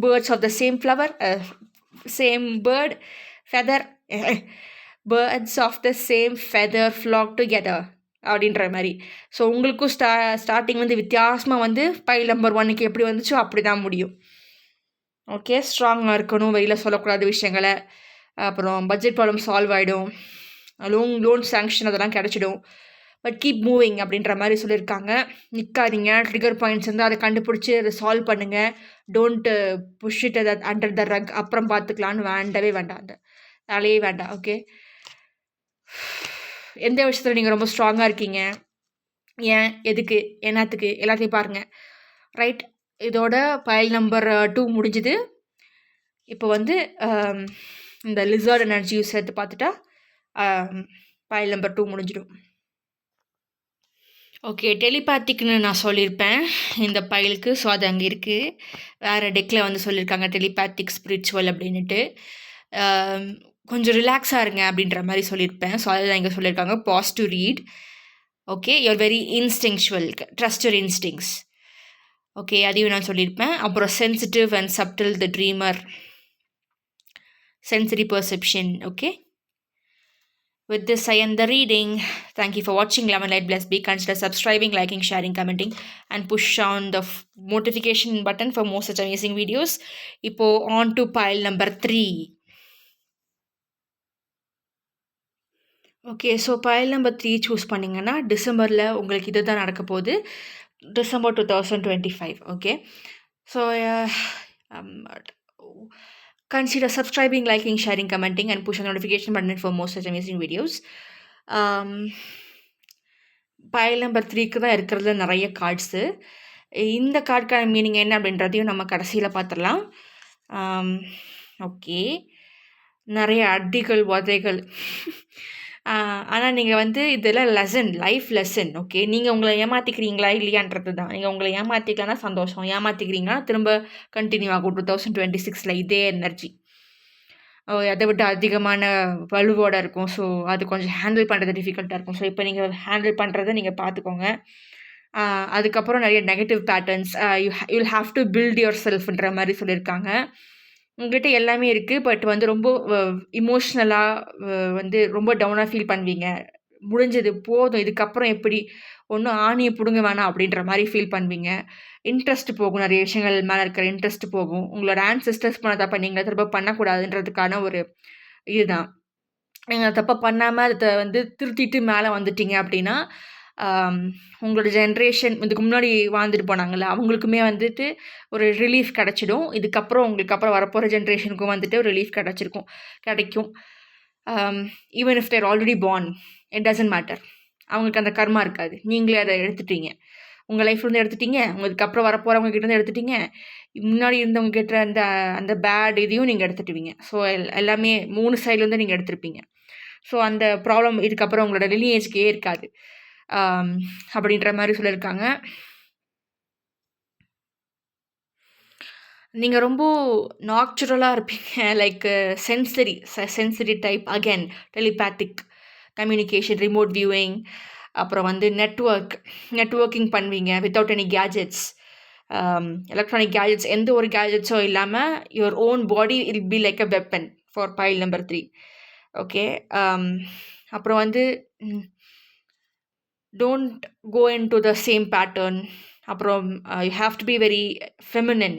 [SPEAKER 1] birds of the same flower, same bird feather, birds of the same feather flock together அப்படின்ற மாதிரி. ஸோ உங்களுக்கும் ஸ்டார்டிங் வந்து வித்தியாசமாக வந்து பைல் நம்பர் 1க்கு எப்படி வந்துச்சோ அப்படி தான் முடியும். ஓகே. ஸ்ட்ராங்காக இருக்கணும், வெளியில் சொல்லக்கூடாத விஷயங்களை. அப்புறம் பட்ஜெட் ப்ராப்ளம் சால்வ் ஆகிடும், லோன் சாங்ஷன் அதெல்லாம் கிடச்சிடும். பட் கீப் மூவிங் அப்படின்ற மாதிரி சொல்லியிருக்காங்க. நிற்காதீங்க. ட்ரிகர் பாயிண்ட்ஸ் வந்து அதை கண்டுபிடிச்சி அதை சால்வ் பண்ணுங்கள். Don't push it under the rug, அப்புறம் பார்த்துக்கலான்னு வேண்டவே வேண்டாம், அந்த வேலையே வேண்டாம். ஓகே. எந்த விஷயத்தில் நீங்கள் ரொம்ப ஸ்ட்ராங்காக இருக்கீங்க, ஏன், எதுக்கு, என்னத்துக்கு, எல்லாத்தையும் பாருங்கள். ரைட். இதோட பைல் நம்பர் 2 முடிஞ்சுது. இப்போ வந்து இந்த லிசர்ட் எனர்ஜியும் சேர்த்து பார்த்துட்டா பைல் நம்பர் 2 முடிஞ்சிடும். ஓகே. டெலிபேத்திக்ன்னு நான் சொல்லியிருப்பேன் இந்த பைலுக்கு. ஸோ, அது அங்கே இருக்குது. வேறு டெக்கில் வந்து சொல்லியிருக்காங்க டெலிபேத்திக் ஸ்பிரிச்சுவல் அப்படின்னுட்டு. கொஞ்சம் ரிலாக்ஸாக இருங்க அப்படின்ற மாதிரி சொல்லியிருப்பேன். ஸோ, அதுதான் இங்கே சொல்லியிருக்காங்க. Pause to read. Okay. You're very instinctual. Trust your instincts. Okay. அதையும் நான் சொல்லியிருப்பேன். அப்புறம் sensitive and subtle the dreamer. Sensory perception. Okay. With this, I end the reading. Thank you for watching Lemon Light Bless Be. Consider subscribing, liking, sharing, commenting, and push on the notification button for more such amazing videos. இப்போ on to pile number 3. Okay. So pile number 3 choose பண்ணிங்கன்னா டிசம்பரில் உங்களுக்கு இது தான் நடக்க போகுது. December 2025. Okay. So consider subscribing, liking, sharing, commenting, and push on the notification button for more such amazing videos. Pile number 3க்கு தான் இருக்கிறதுல நிறைய கார்ட்ஸு. இந்த கார்டுக்கான மீனிங் என்ன அப்படின்றதையும் நம்ம கடைசியில் பார்த்துடலாம். ஓகே. நிறைய அடிகள் உதைகள். ஆனால் நீங்கள் வந்து இதெல்லாம் லெசன், லைஃப் லெசன். ஓகே. நீங்கள் உங்களை ஏமாற்றிக்கிறீங்களா இல்லையான்றது தான். நீங்கள் உங்களை ஏமாற்றிக்கலான்னா சந்தோஷம், ஏமாற்றிக்கிறீங்கன்னா திரும்ப கண்டினியூ ஆகும் 2026 இதே எனர்ஜி. அதை விட்டு அதிகமான வலுவோடு இருக்கும். ஸோ அது கொஞ்சம் ஹேண்டில் பண்ணுறது டிஃபிகல்ட்டாக இருக்கும். ஸோ இப்போ நீங்கள் ஹேண்டில் பண்ணுறதை நீங்கள் பார்த்துக்கோங்க. அதுக்கப்புறம் நிறைய negative patterns you'll have to build your செல்ஃப்ன்ற மாதிரி சொல்லியிருக்காங்க. உங்கள்கிட்ட எல்லாமே இருக்குது. பட் வந்து ரொம்ப இமோஷ்னலாக வந்து ரொம்ப டவுனாக ஃபீல் பண்ணுவீங்க. முடிஞ்சது போதும், இதுக்கப்புறம் எப்படி ஒன்றும் ஆணியை பிடுங்க வேணாம் அப்படின்ற மாதிரி ஃபீல் பண்ணுவீங்க. இன்ட்ரெஸ்ட் போகும், நிறைய விஷயங்கள் மேலே இருக்கிற இன்ட்ரெஸ்ட் போகும். உங்களோட ஆன்செஸ்டர்ஸ் பண்ண தப்ப நீங்கள் திரும்ப பண்ணக்கூடாதுன்றதுக்கான ஒரு இதுதான். நீங்கள் தப்பை பண்ணாமல் அதை வந்து திருத்திட்டு மேலே வந்துட்டீங்க அப்படின்னா உங்களோட ஜென்ரேஷன் இதுக்கு முன்னாடி வாழ்ந்துட்டு போனாங்கள்ல அவங்களுக்குமே வந்துட்டு ஒரு ரிலீஃப் கிடச்சிடும். இதுக்கப்புறம் உங்களுக்கு அப்புறம் வரப்போகிற ஜென்ரேஷனுக்கும் வந்துட்டு ஒரு ரிலீஃப் கிடைக்கும். Even if they're already born, it doesn't matter. அவங்களுக்கு அந்த கர்மா இருக்காது. நீங்களே அதை எடுத்துட்டீங்க, உங்கள் லைஃப்லேருந்து எடுத்துட்டீங்க, உங்களுக்கு அப்புறம் வரப்போகிறவங்க கிட்டேருந்து எடுத்துட்டீங்க, முன்னாடி இருந்தவங்க கிட்ட அந்த அந்த பேட் இதையும் நீங்கள் எடுத்துட்டுவீங்க. ஸோ எல்லாமே 3 சைட்லேருந்து நீங்கள் எடுத்துருப்பீங்க. ஸோ அந்த ப்ராப்ளம் இதுக்கப்புறம் உங்களோட லினியேஜ்க்கே இருக்காது அப்படின்ற மாதிரி சொல்லியிருக்காங்க. நீங்கள் ரொம்ப நாச்சுரலாக இருப்பீங்க. Like sensory type. Again telepathic communication, remote viewing, அப்புறம் வந்து நெட்வொர்க்கிங் பண்ணுவீங்க without any gadgets, electronic gadgets, எந்த ஒரு கேஜெட்ஸோ இல்லாமல் your own body will be like a weapon for pile number 3. Okay. அப்புறம் வந்து don't go into the same pattern. அப்புறம் you have to be very feminine.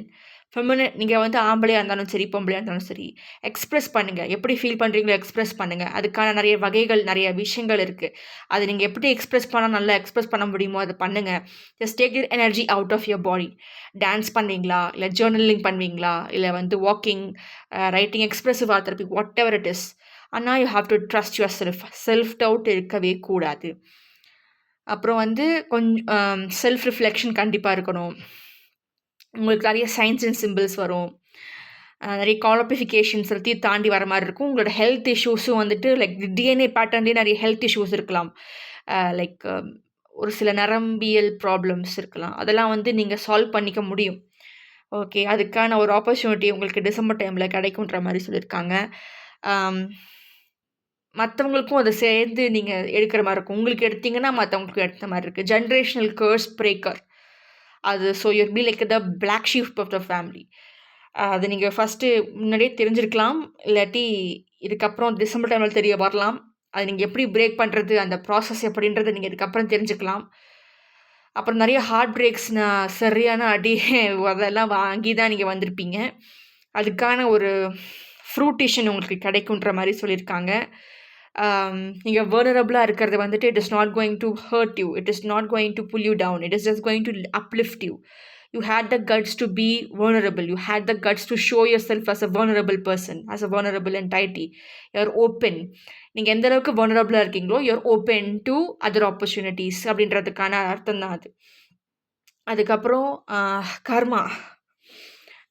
[SPEAKER 1] நீங்கள் வந்து ஆம்பளையாக இருந்தாலும் சரி, பொம்பளையாக இருந்தாலும் சரி, எக்ஸ்ப்ரெஸ் பண்ணுங்கள். எப்படி ஃபீல் பண்ணுறீங்களோ எக்ஸ்ப்ரெஸ் பண்ணுங்கள். அதுக்கான நிறைய வகைகள், நிறைய விஷயங்கள் இருக்குது. அது நீங்கள் எப்படி எக்ஸ்ப்ரெஸ் பண்ணால் நல்லா எக்ஸ்ப்ரெஸ் பண்ண முடியுமோ அதை பண்ணுங்கள். Just take your energy out of your body. Dance பண்ணுவீங்களா, இல்லை ஜேர்னலிங் பண்ணுவீங்களா, இல்லை வந்து walking, writing, expressive art therapy, whatever it is. ஆனால் you have to trust yourself doubt இருக்கவே கூடாது. அப்புறம் வந்து கொஞ்சம் செல்ஃப் ரிஃப்ளெக்ஷன் கண்டிப்பாக இருக்கணும். உங்களுக்கு நிறைய சைன்ஸ் அண்ட் சிம்பிள்ஸ் வரும், நிறைய காலப்பிஃபிகேஷன்ஸ் எல்லாத்தையும் தாண்டி வர மாதிரி இருக்கும். உங்களோட ஹெல்த் இஷ்யூஸும் வந்துட்டு லைக் டிஎன்ஏ பேட்டர்ன்லேயே நிறைய ஹெல்த் இஷ்யூஸ் இருக்கலாம். லைக் ஒரு சில நரம்பியல் ப்ராப்ளம்ஸ் இருக்கலாம். அதெல்லாம் வந்து நீங்கள் சால்வ் பண்ணிக்க முடியும். ஓகே. அதுக்கான ஒரு ஆப்பர்ச்சுனிட்டி உங்களுக்கு டிசம்பர் டைமில் கிடைக்குன்ற மாதிரி சொல்லியிருக்காங்க. மற்றவங்களுக்கும் அதை சேர்ந்து நீங்கள் எடுக்கிற மாதிரி இருக்கும். உங்களுக்கு எடுத்தீங்கன்னா மற்றவங்களுக்கும் எடுத்த மாதிரி இருக்குது. ஜென்ரேஷனல் கர்ஸ் பிரேக்கர் அது. So you're be like the black sheep of the family. அது நீங்கள் ஃபஸ்ட்டு முன்னாடியே தெரிஞ்சிருக்கலாம், இல்லாட்டி இதுக்கப்புறம் டிசம்பர் டைமில் தெரிய வரலாம். அது நீங்கள் எப்படி பிரேக் பண்ணுறது, அந்த ப்ராசஸ் எப்படின்றத நீங்கள் இதுக்கப்புறம் தெரிஞ்சுக்கலாம். அப்புறம் நிறைய ஹார்ட் பிரேக்ஸ், சரியான அடி அதெல்லாம் வாங்கி தான் நீங்கள் வந்திருப்பீங்க. அதுக்கான ஒரு ஃப்ரூட்டிஷன் உங்களுக்கு கிடைக்குன்ற மாதிரி சொல்லியிருக்காங்க. நீங்கள் வர்னரபிளாக இருக்கிறது வந்துட்டு it is not going to hurt you, it is not going to pull you down, it is just going to uplift you. You had the guts to be vulnerable. You had the guts to show yourself as a vulnerable person, as a vulnerable entity. You're open. நீங்கள் எந்த அளவுக்கு vulnerable இருக்கீங்களோ you're open to other opportunities அப்படின்றதுக்கான அர்த்தம் தான் அது. அதுக்கப்புறம் கர்மா.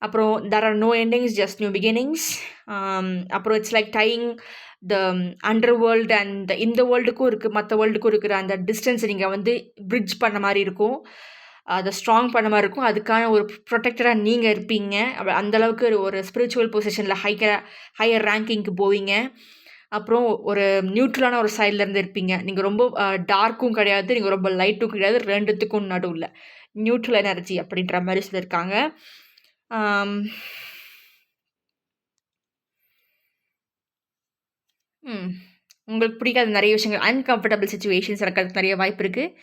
[SPEAKER 1] அப்புறம் there are no endings, just new beginnings. அப்புறம் it's like dying the underworld and இந்த வேர்ல்டுக்கும் இருக்குது, மற்ற வேர்ல்டுக்கும் இருக்கிற அந்த டிஸ்டன்ஸை நீங்கள் வந்து பிரிட்ஜ் பண்ண மாதிரி இருக்கும், அதை ஸ்ட்ராங் பண்ண மாதிரி இருக்கும். அதுக்கான ஒரு ப்ரொடெக்டராக நீங்கள் இருப்பீங்க. அந்தளவுக்கு ஒரு ஸ்பிரிச்சுவல் பொசிஷனில் ஹையர் ரேங்கிங்க்கு போவீங்க. அப்புறம் ஒரு நியூட்ரலான ஒரு சைட்லேருந்து இருப்பீங்க. நீங்கள் ரொம்ப டார்க்கும் கிடையாது, நீங்கள் ரொம்ப லைட்டும் கிடையாது, ரெண்டுத்துக்கும் நடுவில் நியூட்ரல் எனர்ஜி அப்படின்ற மாதிரி சொல்லியிருக்காங்க. உங்களுக்கு பிடிக்காத நிறைய விஷயங்கள், அன்கம்ஃபர்டபுள் சுச்சுவேஷன்ஸ் நடக்கிறதுக்கு நிறைய வாய்ப்பு இருக்குது.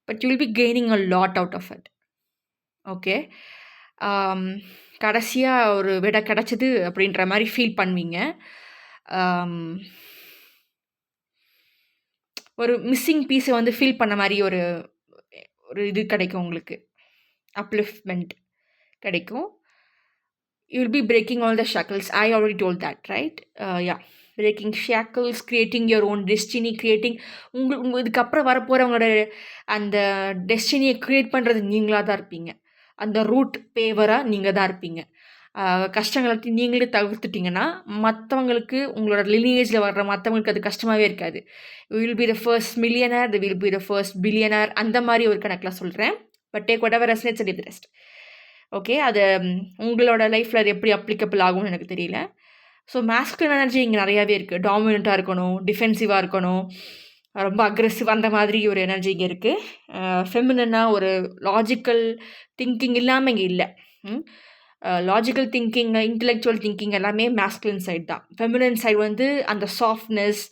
[SPEAKER 1] But you will be gaining a lot out of it. Okay, கடைசியாக ஒரு விடை கிடச்சிது அப்படின்ற மாதிரி ஃபீல் பண்ணுவீங்க. ஒரு மிஸ்ஸிங் பீஸை வந்து ஃபீல் பண்ண மாதிரி ஒரு இது கிடைக்கும் உங்களுக்கு, அப்லிஃப்ட்மெண்ட் கிடைக்கும். You will be breaking all the shackles. I already told that, right? Yeah, breaking shackles, creating your own destiny, creating உங்கள் இதுக்கப்புறம் வரப்போகிறவங்களோட அந்த டெஸ்டினியை க்ரியேட் பண்ணுறது நீங்களாக தான் இருப்பீங்க. அந்த ரூட் பேவராக நீங்கள் தான் இருப்பீங்க. கஷ்டங்களை நீங்களே தவிர்த்துட்டிங்கன்னா மற்றவங்களுக்கு, உங்களோட லினியேஜில் வர்ற மற்றவங்களுக்கு அது கஷ்டமாகவே இருக்காது. Will be the first millionaire, the will be the first billionaire, அந்த மாதிரி ஒரு கணக்கில் சொல்கிறேன். But take whatever resonates and the rest. Okay, அது உங்களோட லைஃப்பில் அது எப்படி அப்ளிகபிள் ஆகும்னு எனக்கு தெரியல. ஸோ மேஸ்குலின் எனர்ஜி இங்கே நிறையாவே இருக்குது. டாமினண்ட்டாக இருக்கணும், டிஃபென்சிவாக இருக்கணும், ரொம்ப அக்ரெசிவ், அந்த மாதிரி ஒரு எனர்ஜி இங்கே இருக்குது. ஃபெமினனாக ஒரு லாஜிக்கல் திங்கிங் இல்லாமல் இங்கே இல்லை. லாஜிக்கல் திங்கிங், இன்டெலெக்சுவல் திங்கிங் எல்லாமே மேஸ்குலின் சைட் தான். ஃபெமினன் சைடு வந்து அந்த சாஃப்ட்னஸ்,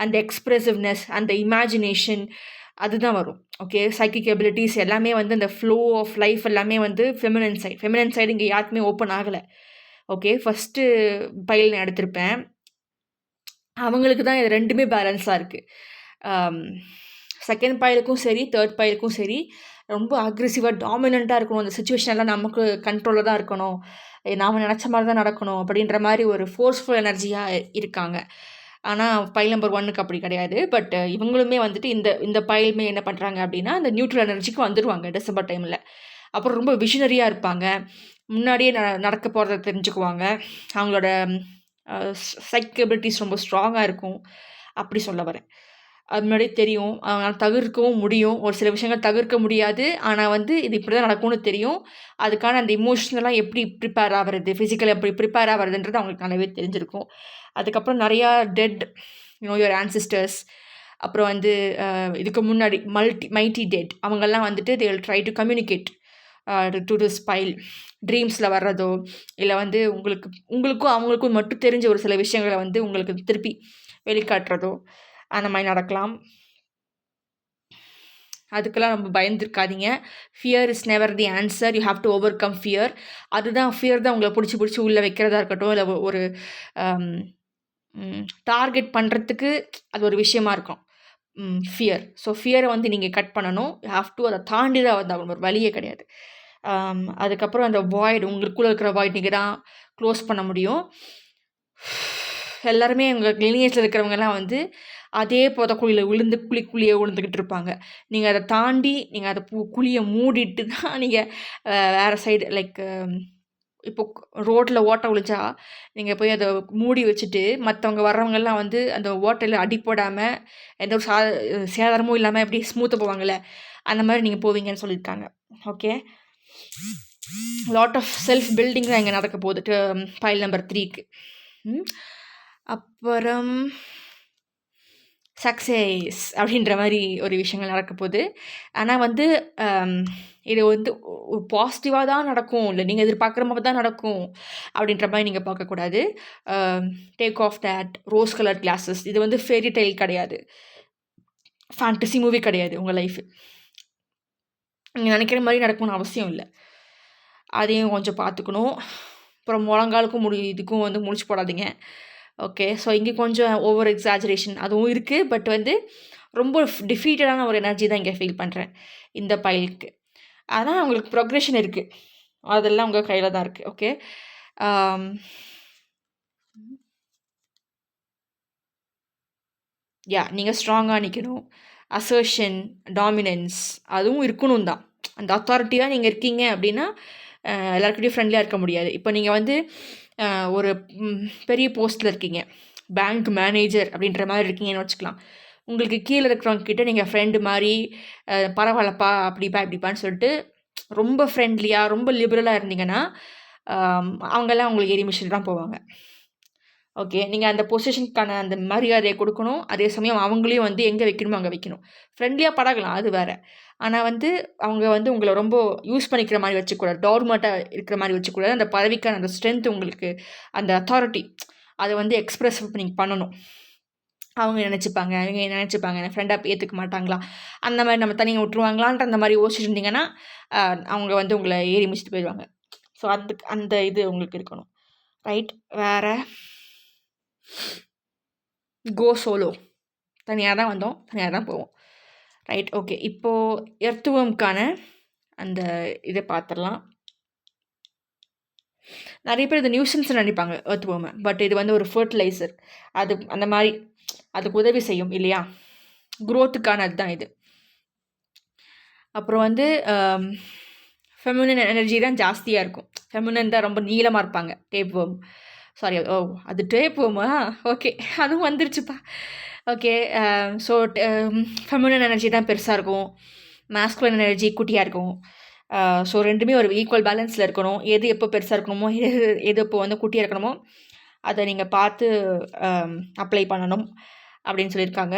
[SPEAKER 1] அந்த எக்ஸ்ப்ரெசிவ்னஸ், அந்த இமேஜினேஷன், அதுதான் வரும். ஓகே, சைக்கிக் எபிலிட்டிஸ் எல்லாமே வந்து அந்த ஃப்ளோ ஆஃப் லைஃப் எல்லாமே வந்து ஃபெமினன் சைடு. ஃபெமினன் சைடு இங்கே யாருக்குமே ஓப்பன் ஆகலை. ஓகே, ஃபஸ்ட்டு பைல் நான் எடுத்திருப்பேன், அவங்களுக்கு தான் இது ரெண்டுமே பேலன்ஸாக இருக்குது. செகண்ட் பைலுக்கும் சரி, தேர்ட் பைலுக்கும் சரி, ரொம்ப அக்ரெசிவாக டாமினண்ட்டாக இருக்கணும், அந்த சுச்சுவேஷனெல்லாம் நமக்கு கண்ட்ரோலில் தான் இருக்கணும், நாம் நினச்ச மாதிரி தான் நடக்கணும் அப்படின்ற மாதிரி ஒரு ஃபோர்ஸ்ஃபுல் எனர்ஜியாக இருக்காங்க. ஆனால் பைல் நம்பர் 1க்கு அப்படி கிடையாது. பட் இவங்களுமே வந்துட்டு இந்த பைலுமே என்ன பண்ணுறாங்க அப்படின்னா, இந்த நியூட்ரல் எனர்ஜிக்கு வந்துடுவாங்க டிசம்பர் டைமில். அப்புறம் ரொம்ப விஷனரியாக இருப்பாங்க, முன்னாடியே நடக்க போகிறத தெரிஞ்சுக்குவாங்க, அவங்களோட சைக் எபிலிட்டிஸ் ரொம்ப ஸ்ட்ராங்காக இருக்கும், அப்படி சொல்ல வரேன். அது முன்னாடியே தெரியும், அவங்களால தவிர்க்கவும் முடியும். ஒரு சில விஷயங்கள் தவிர்க்க முடியாது, ஆனால் வந்து இது இப்படி தான் நடக்கும்னு தெரியும். அதுக்கான அந்த இமோஷ்னலாக எப்படி ப்ரிப்பேர் ஆகிறது, ஃபிசிக்கலாக எப்படி ப்ரிப்பேர் ஆகிறதுன்றது அவங்களுக்கு நல்லாவே தெரிஞ்சிருக்கும். அதுக்கப்புறம் நிறையா டெட் யுவர் ஆன்சிஸ்டர்ஸ், அப்புறம் வந்து இதுக்கு முன்னாடி மைட்டி டெட், அவங்கெல்லாம் வந்துட்டு they will try to communicate to this file. ட்ரீம்ஸில் வர்றதோ, இல்லை வந்து உங்களுக்கும் அவங்களுக்கும் மட்டும் தெரிஞ்ச ஒரு சில விஷயங்களை வந்து உங்களுக்கு திருப்பி வெளிக்காட்டுறதோ, அந்த மாதிரி நடக்கலாம். அதுக்கெல்லாம் நம்ம பயந்துருக்காதீங்க. Fear is never the answer, you have to overcome fear. அதுதான் ஃபியர் தான் உங்களை பிடிச்சி உள்ளே வைக்கிறதா இருக்கட்டும், இல்லை ஒரு டார்கெட் பண்ணுறதுக்கு அது ஒரு விஷயமா இருக்கும் ஃபியர். ஸோ ஃபியரை வந்து நீங்கள் கட் பண்ணணும். யூ ஹாவ் டு அதை தாண்டி தான் வந்து ஒரு வழியே கிடையாது. அதுக்கப்புறம் அந்த வாய்டு, உங்களுக்குள்ளே இருக்கிற வாய்ட் நீங்கள் தான் க்ளோஸ் பண்ண முடியும். எல்லாருமே உங்கள் லினியேஜில் இருக்கிறவங்கெல்லாம் வந்து அதே புதக்குழியில் குழியே விழுந்துக்கிட்டு இருப்பாங்க. நீங்கள் அதை தாண்டி நீங்கள் அதை குழியை மூடிட்டு தான் நீங்கள் வேறு சைடு, லைக் இப்போ ரோட்டில் ஓட்டை விழுச்சா நீங்கள் போய் அதை மூடி வச்சுட்டு மற்றவங்க வர்றவங்கெல்லாம் வந்து அந்த ஓட்டையில் அடி போடாமல் எந்த ஒரு சேதாரமும் இல்லாமல் எப்படி ஸ்மூத்தாக போவாங்கள்ல, அந்த மாதிரி நீங்கள் போவீங்கன்னு சொல்லியிருக்காங்க. Okay, lot of self building தான் இங்கே நடக்க போகுது பைல் நம்பர் 3க்கு. அப்புறம் சக்ஸஸ் அப்படின்ற மாதிரி ஒரு விஷயங்கள் நடக்க போகுது. ஆனால் வந்து இது வந்து பாசிட்டிவாக தான் நடக்கும், இல்லை நீங்கள் எதிர்பார்க்குற மாதிரி தான் நடக்கும் அப்படின்ற மாதிரி நீங்கள் பார்க்கக்கூடாது. Take off that rose colour classes. இது வந்து ஃபேரி டெய்ல் கிடையாது, ஃபேண்டசி மூவி கிடையாது. உங்கள் லைஃபு நீங்கள் நினைக்கிற மாதிரி நடக்கணும்னு அவசியம் இல்லை, அதையும் கொஞ்சம் பார்த்துக்கணும். அப்புறம் முழங்காலுக்கும் இதுக்கும் வந்து முடிச்சு போடாதீங்க. ஓகே, ஸோ இங்கே கொஞ்சம் ஓவர் எக்ஸாஜரேஷன் அதுவும் இருக்குது. பட் வந்து ரொம்ப டிஃபீட்டடான ஒரு எனர்ஜி தான் இங்கே ஃபீல் பண்ணுறேன் இந்த பைலுக்கு. ஆனால் அவங்களுக்கு ப்ரொக்ரெஷன் இருக்குது, அதெல்லாம் உங்கள் கையில் தான் இருக்குது. ஓகே, நீங்கள் ஸ்ட்ராங்காக நிற்கணும். அசர்ஷன், டாமினன்ஸ் அதுவும் இருக்கணும் தான். அந்த அத்தாரிட்டியாக நீங்கள் இருக்கீங்க அப்படின்னா எல்லாருக்கிட்டையும் ஃப்ரெண்ட்லியாக இருக்க முடியாது. இப்போ நீங்கள் வந்து ஒரு பெரிய போஸ்ட்டில் இருக்கீங்க, பேங்க் மேனேஜர் அப்படின்ற மாதிரி இருக்கீங்கன்னு வச்சுக்கலாம். உங்களுக்கு கீழே இருக்கிறவங்க கிட்ட நீங்கள் ஃப்ரெண்டு மாதிரி பரவாயில்லப்பா அப்படிப்பா இப்படிப்பான்னு சொல்லிட்டு ரொம்ப ஃப்ரெண்ட்லியாக ரொம்ப லிபரலாக இருந்தீங்கன்னா அவங்கெல்லாம் உங்களுக்கு ஏறி மிஷின் தான் போவாங்க. ஓகே, நீங்கள் அந்த பொசிஷனுக்கான அந்த மரியாதையை கொடுக்கணும். அதே சமயம் அவங்களையும் வந்து எங்கே வைக்கணுமோ அங்கே வைக்கணும். ஃப்ரெண்ட்லியாக பழகலாம், அது வேறு. ஆனால் வந்து அவங்க வந்து உங்களை ரொம்ப யூஸ் பண்ணிக்கிற மாதிரி வச்சுக்கூடாது, டார்மேட்டாக இருக்கிற மாதிரி வச்சுக்கூடாது. அந்த பதவிக்கான அந்த ஸ்ட்ரென்த் உங்களுக்கு, அந்த அத்தாரிட்டி அதை வந்து எக்ஸ்ப்ரெஸ் நீங்கள் பண்ணணும். அவங்க நினச்சிப்பாங்க, இவங்க நினச்சிப்பாங்க, என் ஃப்ரெண்டாக ஏற்றுக்க மாட்டாங்களா, அந்த மாதிரி நம்ம தனியாக விட்டுருவாங்களான்ற அந்த மாதிரி யோசிச்சுட்டு இருந்தீங்கன்னா அவங்க வந்து உங்களை ஏறி மிச்சிட்டு போயிடுவாங்க. ஸோ அந்த இது உங்களுக்கு இருக்கணும். ரைட். வேறு கோ சோலோ. தனியாக தான் வந்தோம், தனியாக தான் போவோம். ரைட். ஓகே, இப்போது எர்த்துவம்கான அந்த இதை பார்த்துடலாம். நிறைய பேர் இது நியூசன்ஸ் நினைப்பாங்க எர்த்வர்மை. பட் இது வந்து ஒரு ஃபர்டிலைசர். அது அந்த மாதிரி அதுக்கு உதவி செய்யும் இல்லையா, குரோத்துக்கான அதுதான் இது. அப்புறம் வந்து ஃபெமினன் எனர்ஜி தான் ஜாஸ்தியாக இருக்கும். ஃபெமினன் தான் ரொம்ப நீளமாக இருப்பாங்க. டேப் வேர்ம், சாரி, அது டேப் வேர்மா, ஓகே, அதுவும் வந்துருச்சுப்பா. ஓகே, ஸோ ஃபெமினன் எனர்ஜி தான் பெருசாக இருக்கும், மாஸ்குலின் எனர்ஜி குட்டியாக இருக்கும். ஸோ ரெண்டுமே ஒரு ஈக்குவல் பேலன்ஸில் இருக்கணும். எது எப்போ பெருசாக இருக்கணுமோ, எது எப்போ வந்து குட்டியாக இருக்கணுமோ அதை நீங்கள் பார்த்து அப்ளை பண்ணணும் அப்படின்னு சொல்லியிருக்காங்க.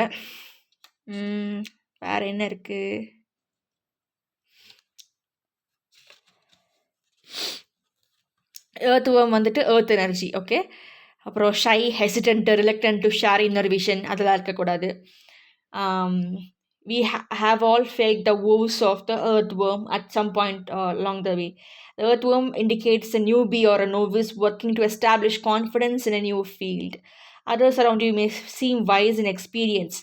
[SPEAKER 1] வேறு என்ன இருக்குது? எர்த்வர்ம் வந்துட்டு எர்த் எனர்ஜி. ஓகே, அப்புறம் shy, hesitant, reluctant to share inner vision, அதெல்லாம் இருக்கக்கூடாது. We have all felt the woes of the earthworm at some point along the way. The earthworm indicates a newbie or a novice working to establish confidence in a new field. Others around you may seem wise in experience,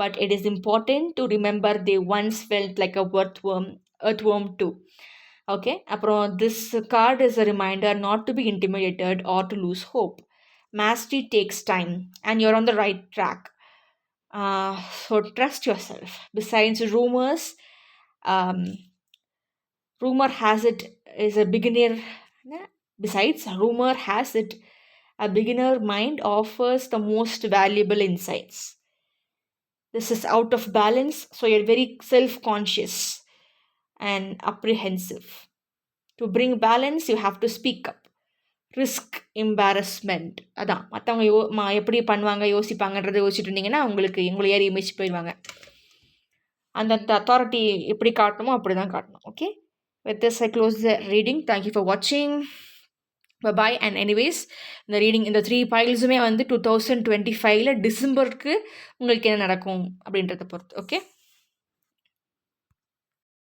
[SPEAKER 1] but it is important to remember they once felt like a earthworm too. Okay, அப்புறம் this card is a reminder not to be intimidated or to lose hope. Mastery takes time and you're on the right track. So trust yourself. Besides rumors, rumor has it is a beginner. Besides, rumor has it a beginner mind offers the most valuable insights. This is out of balance, so you're very self-conscious and apprehensive. To bring balance, you have to speak up. Risk, embarrassment, அதான் மற்றவங்க எப்படி பண்ணுவாங்க யோசிப்பாங்கன்றதை யோசிச்சுட்டு இருந்தீங்கன்னா உங்களை ஏறி image போயிடுவாங்க. அந்த அத்தாரிட்டி எப்படி காட்டணுமோ அப்படி தான் காட்டணும். Okay, with this I close the reading. Thank you for வாட்சிங். பாய். அண்ட் எனிவேஸ், இந்த ரீடிங், இந்த 3 பைல்ஸுமே வந்து 2025 டிசம்பருக்கு உங்களுக்கு என்ன நடக்கும் அப்படின்றத பொறுத்து. ஓகே.